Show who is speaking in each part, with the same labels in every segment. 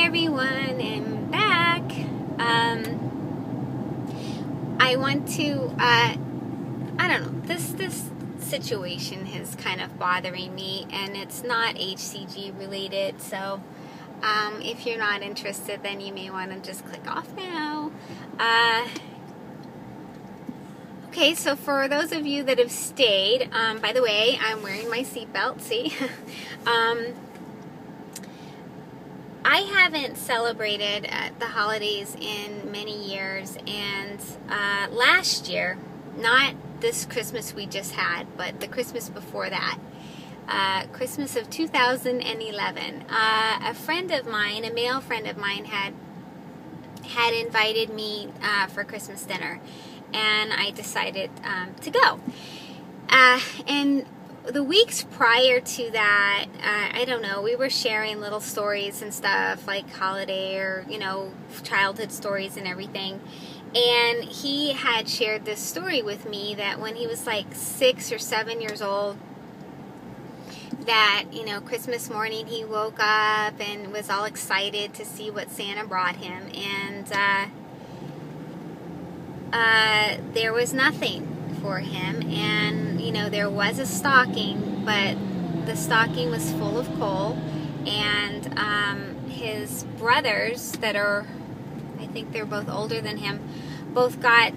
Speaker 1: everyone, I'm back. I want to, I don't know, this situation is kind of bothering me, and it's not HCG related, so if you're not interested, then you may want to just click off now. Okay, so for those of you that have stayed, by the way, I'm wearing my seatbelt, see? I haven't celebrated the holidays in many years, and last year, not this Christmas we just had, but the Christmas before that, Christmas of 2011, a friend of mine, a male friend of mine, had invited me for Christmas dinner, and I decided to go. And the weeks prior to that, I don't know, we were sharing little stories and stuff, like holiday or, childhood stories and everything. And he had shared this story with me that when he was like 6 or 7 years old, that, Christmas morning he woke up and was all excited to see what Santa brought him. And there was nothing for him, and there was a stocking, but the stocking was full of coal, and his brothers that are, I think they're both older than him, both got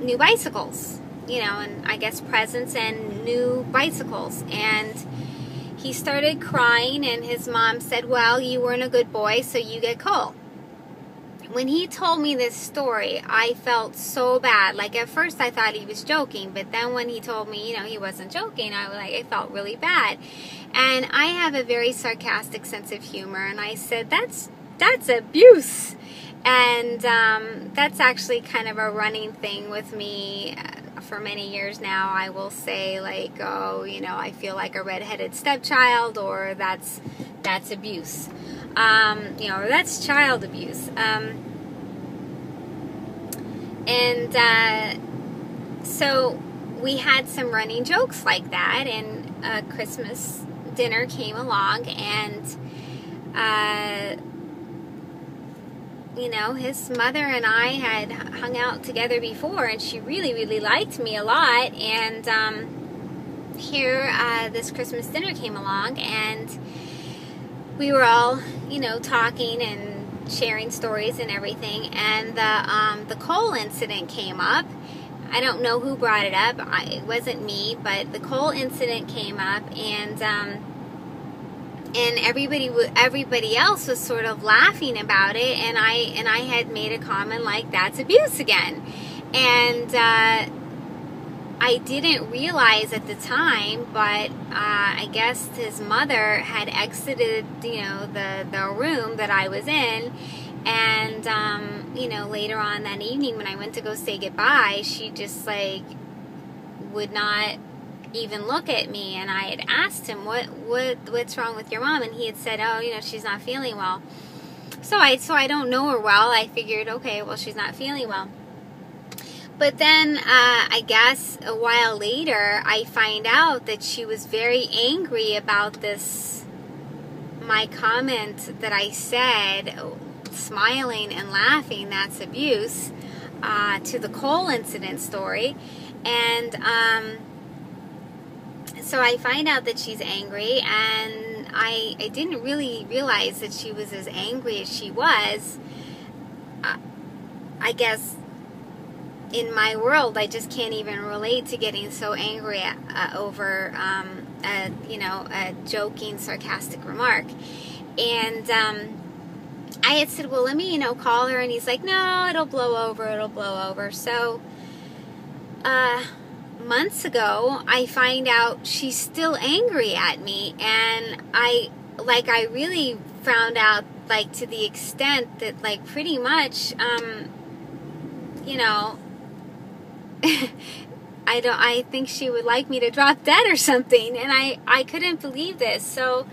Speaker 1: new bicycles, and I guess presents and new bicycles. And he started crying, and his mom said, well, you weren't a good boy, so you get coal. When he told me this story, I felt so bad. Like, at first I thought he was joking, but then when he told me, he wasn't joking, I felt really bad. And I have a very sarcastic sense of humor, and I said, that's abuse. And that's actually kind of a running thing with me for many years now. I will say, like, oh, I feel like a redheaded stepchild, or that's abuse. Or that's child abuse. So we had some running jokes like that, and a Christmas dinner came along, and, his mother and I had hung out together before, and she really, really liked me a lot, and here this Christmas dinner came along, and we were all, talking and sharing stories and everything, and the coal incident came up. I don't know who brought it up. It wasn't me, but the coal incident came up, and everybody else was sort of laughing about it, and I had made a comment like, that's abuse again. And I didn't realize at the time, but I guess his mother had exited, the room that I was in, and, later on that evening when I went to go say goodbye, she just, would not even look at me, and I had asked him, what's wrong with your mom? And he had said, oh, she's not feeling well. So I don't know her well. I figured, okay, well, she's not feeling well. But then, I guess a while later, I find out that she was very angry about my comment that I said, smiling and laughing, that's abuse, to the coal incident story. And so I find out that she's angry, and I didn't really realize that she was as angry as she was. I guess in my world, I just can't even relate to getting so angry over, a joking, sarcastic remark. And I had said, well, let me, call her. And he's like, no, it'll blow over. So months ago, I find out she's still angry at me. And I really found out, to the extent that, pretty much, I think she would like me to drop dead or something, and I couldn't believe this. So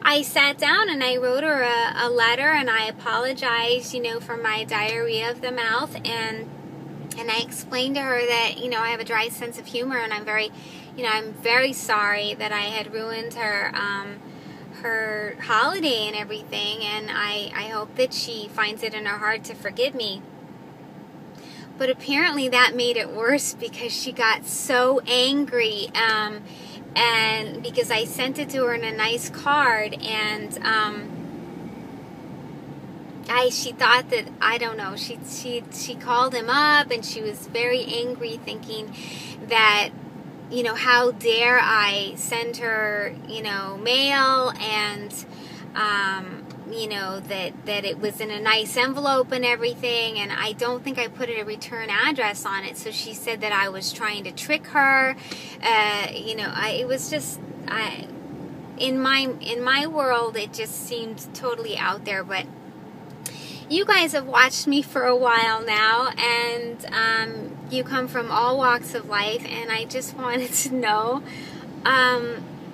Speaker 1: I sat down and I wrote her a letter, and I apologized, for my diarrhea of the mouth, and I explained to her that, I have a dry sense of humor, and I'm very sorry that I had ruined her her holiday and everything, and I hope that she finds it in her heart to forgive me. But apparently that made it worse because she got so angry, and because I sent it to her in a nice card, and she thought that, I don't know, she called him up and she was very angry, thinking that, you know, how dare I send her, you know, mail, and you know, that it was in a nice envelope and everything, and I don't think I put a return address on it. So she said that I was trying to trick her. You know, it was just, in my world, it just seemed totally out there. But you guys have watched me for a while now, and you come from all walks of life, and I just wanted to know,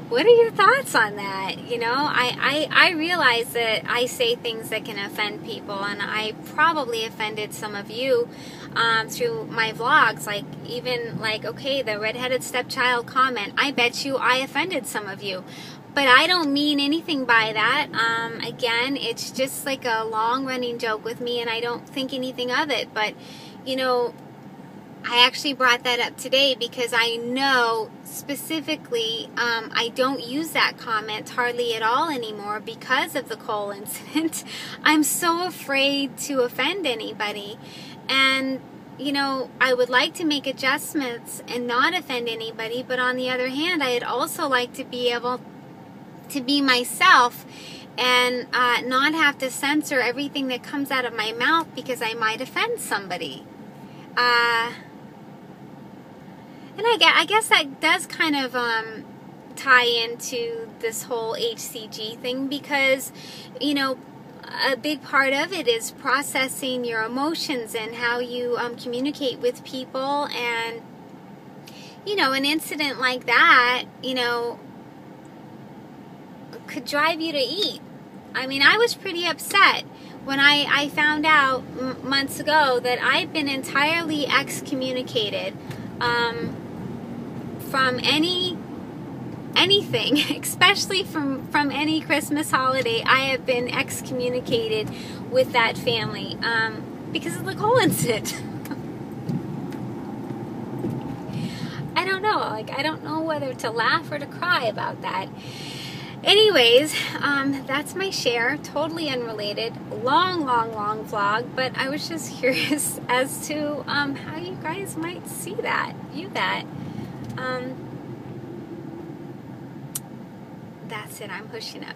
Speaker 1: what are your thoughts on that? You know, I realize that I say things that can offend people, and I probably offended some of you through my vlogs. Like, even like, okay, the redheaded stepchild comment, I bet you I offended some of you. But I don't mean anything by that. Again, it's just like a long-running joke with me, and I don't think anything of it. But, you know, I actually brought that up today because I know specifically I don't use that comment hardly at all anymore because of the Cole incident. I'm so afraid to offend anybody. And, you know, I would like to make adjustments and not offend anybody, but on the other hand, I'd also like to be able to be myself and not have to censor everything that comes out of my mouth because I might offend somebody. And I guess that does kind of tie into this whole HCG thing, because, you know, a big part of it is processing your emotions and how you communicate with people. And, you know, an incident like that, you know, could drive you to eat. I mean, I was pretty upset when I found out months ago that I've been entirely excommunicated from anything, especially from any Christmas holiday. I have been excommunicated with that family because of the Cole incident. I don't know. Like, I don't know whether to laugh or to cry about that. Anyways, that's my share. Totally unrelated. Long vlog, but I was just curious as to how you guys might view that. That's it. I'm pushing up.